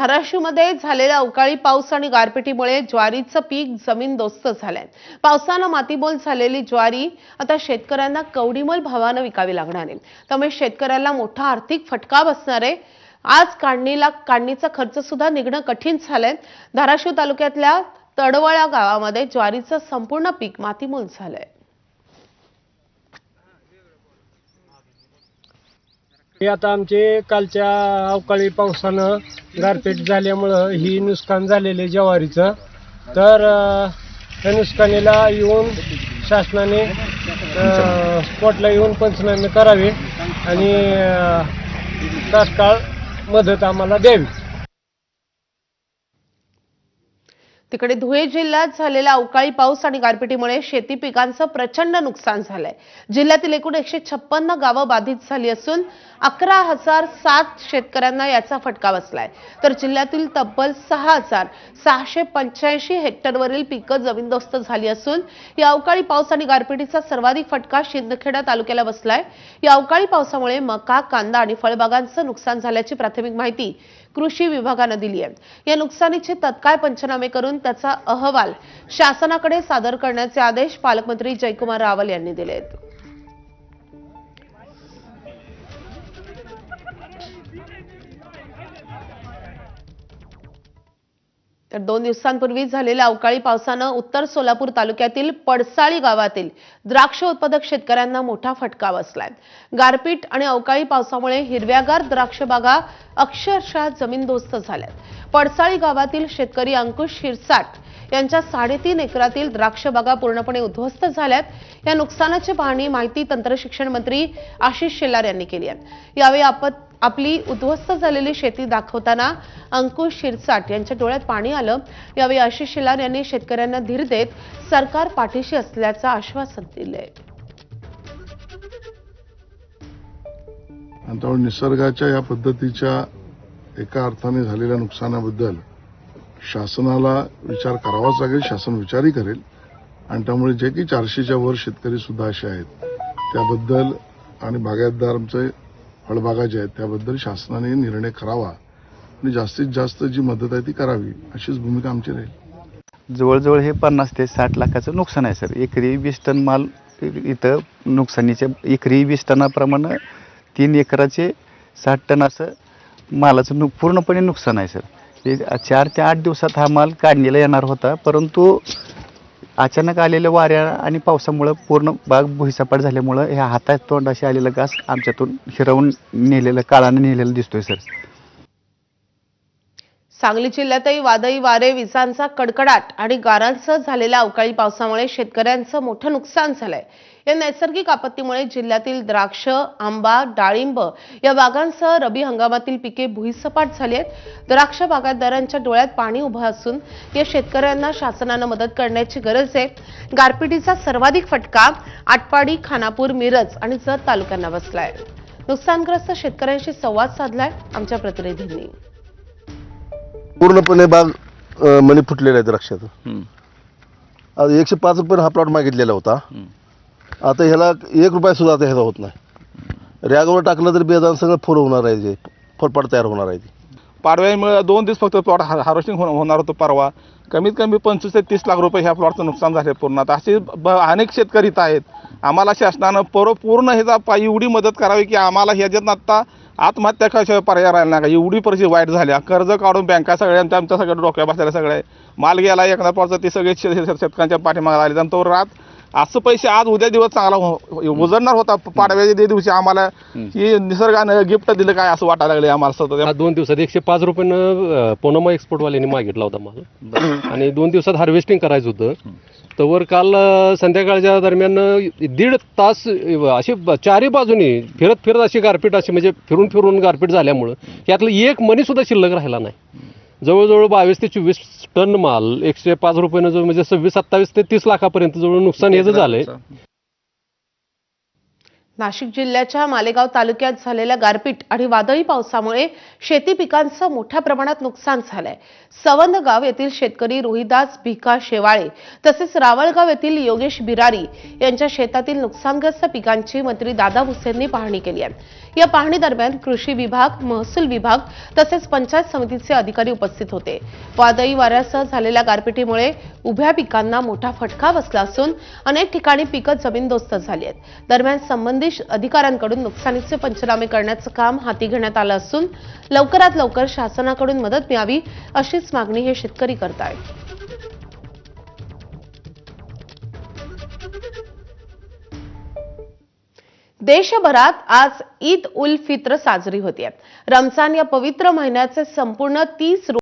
धाराशिवमध्ये झालेल्या अवकाळी पाऊस आणि गारपिटीमुळे ज्वारीचं पीक जमीनदोस्त झालंय। पावसानं मातीमोल झालेली ज्वारी आता शेतकऱ्यांना कवडीमोल भावानं विकावी लागणार आहे। त्यामुळे शेतकऱ्याला मोठा आर्थिक फटका बसणार आहे। आज काढणीचा खर्च सुद्धा निघणं कठीण झालंय। धाराशिव तालुक्यातल्या तडवळा गावामध्ये ज्वारीचं संपूर्ण पीक मातीमोल झालंय। हे आता आमचे कालच्या अवकाळी पावसानं गारपीट झाल्यामुळं ही नुकसान झालेले ज्वारीचं। तर त्या नुकसानीला येऊन शासनाने स्पॉटला येऊन पंचनामे करावे आणि तात्काळ मदत आम्हाला द्यावी। तिकडे धुळे जिल्ह्यात झालेल्या अवकाळी पाऊस आणि गारपिटीमुळे शेती पिकांचं प्रचंड नुकसान झालंय। जिल्ह्यातील एकूण 156 गावं बाधित झाली असून 11,007 शेतकऱ्यांना याचा फटका बसलाय। तर जिल्ह्यातील तब्बल 6,685 हेक्टरवरील पिकं जमीनदोस्त झाली असून या अवकाळी पाऊस आणि गारपिटीचा सर्वाधिक फटका शिंदखेडा तालुक्याला बसलाय। या अवकाळी पावसामुळे मका, कांदा आणि फळबागांचं नुकसान झाल्याची प्राथमिक माहिती कृषी विभागाने दिली आहे। या नुकसानीचे तत्काळ पंचनामे करून त्याचा अहवाल शासनाकडे सादर करण्याचे आदेश पालकमंत्री जयकुमार रावल यांनी दिले आहेत। तर 2 दिवसांपूर्वी झालेल्या अवकाळी पावसानं उत्तर सोलापूर तालुक्यातील पडसाळी गावातील द्राक्ष उत्पादक शेतकऱ्यांना मोठा फटका बसलाय। गारपीट आणि अवकाळी पावसामुळे हिरव्यागार द्राक्ष बागा अक्षरशः जमीनदोस्त झाल्यात। पडसाळी गावातील शेतकरी अंकुश शिरसाट यांच्या 3.5 एकरातील द्राक्ष बागा पूर्णपणे उद्ध्वस्त झाल्यात। या नुकसानाची पाहणी माहिती तंत्रशिक्षण मंत्री आशिष शेलार यांनी केली आहे। यावेळी आपली उद्ध्वस्त झालेली शेती दाखवताना अंकुश शिरसाट यांच्या डोळ्यात पाणी आलं। यावेळी आशिष शेलार यांनी शेतकऱ्यांना धीर देत सरकार पाठीशी असल्याचं आश्वासन दिलंय। आता निसर्गाच्या या पद्धतीच्या एका अर्थाने झालेल्या नुकसानाबद्दल शासनाला विचार करावाच लागेल। शासन विचारही करेल आणि त्यामुळे जे की 400च्या वर शेतकरी सुद्धा असे आहेत त्याबद्दल आणि बागायतदारांचे फळबागा जे आहेत त्याबद्दल शासनाने निर्णय करावा आणि जास्तीत जास्त जी मदत आहे ती करावी अशीच भूमिका आमची राहील। जवळजवळ हे 50 ते 60 लाखाचं नुकसान आहे सर। एकरी 20 टन माल इथं नुकसानीचे एकरी 20 टनाप्रमाणे 3 एकराचे 60 टन असं मालाचं पूर्णपणे नुकसान आहे सर। हे 4 ते 8 दिवसात हा माल काढणीला येणार होता, परंतु अचानक आलेल्या वाऱ्या आणि पावसामुळे पूर्ण बाग भुईसपाट झाल्यामुळे ह्या हातात तोंडाशी आलेला घास आमच्यातून हिरवून नेलेलं काळाने नेलेलं दिसतोय सर। सांगली जिल्ह्यातही वादळी वारे, विजांचा कडकडाट आणि गारांसह झालेल्या अवकाळी पावसामुळे शेतकऱ्यांचं मोठं नुकसान झालंय। या नैसर्गिक आपत्तीमुळे जिल्ह्यातील द्राक्ष, आंबा, डाळिंब या बागांसह रबी हंगामातील पिके भुईसपाट झाली आहेत। द्राक्ष बागायतदारांच्या डोळ्यात पाणी उभं असून या शेतकऱ्यांना शासनानं मदत करण्याची गरज आहे। गारपिटीचा सर्वाधिक फटका आटपाडी, खानापूर, मिरज आणि जत तालुक्यांना बसलाय। नुकसानग्रस्त शेतकऱ्यांशी संवाद साधलाय आमच्या प्रतिनिधींनी। पूर्णपणे बाग मणी फुटलेला आहे द्राक्षाचं। आज 105 रुपये हा प्लॉट मागितलेला होता। आता ह्याला 1 रुपया सुद्धा आता ह्याचा होत नाही। रॅगवर टाकलं तर बेदान सगळं फुल होणार आहे, जे फळपाट तयार होणार आहे। पाडव्यामुळे 2 दिवस फक्त प्लॉट हार्वेस्टिंग होणार होतं परवा। कमीत कमी 25 ते 30 लाख रुपये ह्या प्लॉटचं नुकसान झाले पूर्ण। आता असे अनेक शेतकरी इथं आहेत। आम्हाला शासनानं पूर्ण ह्याचा एवढी मदत करावी की आम्हाला ह्याच्यात आता आत्महत्या कशाशिवाय पर्याय राहिला नाही। एवढी परिस्थिती वाईट झाल्या, कर्ज काढून बँका सगळ्यांच्या आमच्या सगळ्या डोक्या बसलेल्या सगळे माल गेला एखादा प्लॉटचा ते सगळे शेतकऱ्यांच्या पाठीमागे आले। तो रात असं पैसे आज उद्या दिवस चांगला उजळणार होता। पाडव्याच्या दिवशी आम्हाला ही निसर्गानं गिफ्ट दिलं काय असं वाटायला लागले आम्हाला सतत। 2 दिवसात 105 रुपयानं पोनोमा एक्सपोर्टवाल्यांनी मागितला होता माल आणि 2 दिवसात हार्वेस्टिंग करायचं होतं। तर काल संध्याकाळच्या दरम्यान 1.5 तास अशी चारही बाजूनी फिरत अशी गारपीट अशी म्हणजे फिरून गारपीट झाल्यामुळं यातलं एक मणी सुद्धा शिल्लक राहिला नाही। जवळजवळ 22 ते 24 टन माल 105 रुपयानं जो म्हणजे 26, 27 ते 30 लाखापर्यंत जवळ नुकसान याचं झालंय। नाशिक जिल्ह्याच्या मालेगाव तालुक्यात झालेल्या गारपीट आणि वादळी पावसामुळे शेती पिकांचं मोठ्या प्रमाणात नुकसान झालंय. सवंदगाव येथील शेतकरी रोहिदास भिका शेवाळे तसेच रावळगाव येथील योगेश बिरारी यांच्या शेतातील नुकसानग्रस्त पिकांची मंत्री दादा भुसेंनी पाहणी केली आहे. या पाहणी दरम्यान कृषी विभाग, महसूल विभाग तसेच पंचायत समितीचे अधिकारी उपस्थित होते. वादळी वाऱ्यासह झालेल्या गारपिटीमुळे उभ्या पिकांना मोठा फटका बसला असून अनेक ठिकाणी पिकं जमीनदोस्त झाली आहेत. दरम्यान संबंधित अधिकाऱ्यांकडून नुकसानीचे पंचनामे करण्याचं काम हाती घेण्यात आलं असून लवकरात लवकर शासनाकडून मदत मिळावी अशीच मागणी हे शेतकरी करतायत. देशभरात आज ईद उल फित्र साजरी होते. रमजान या पवित्र महिन्याचे संपूर्ण 30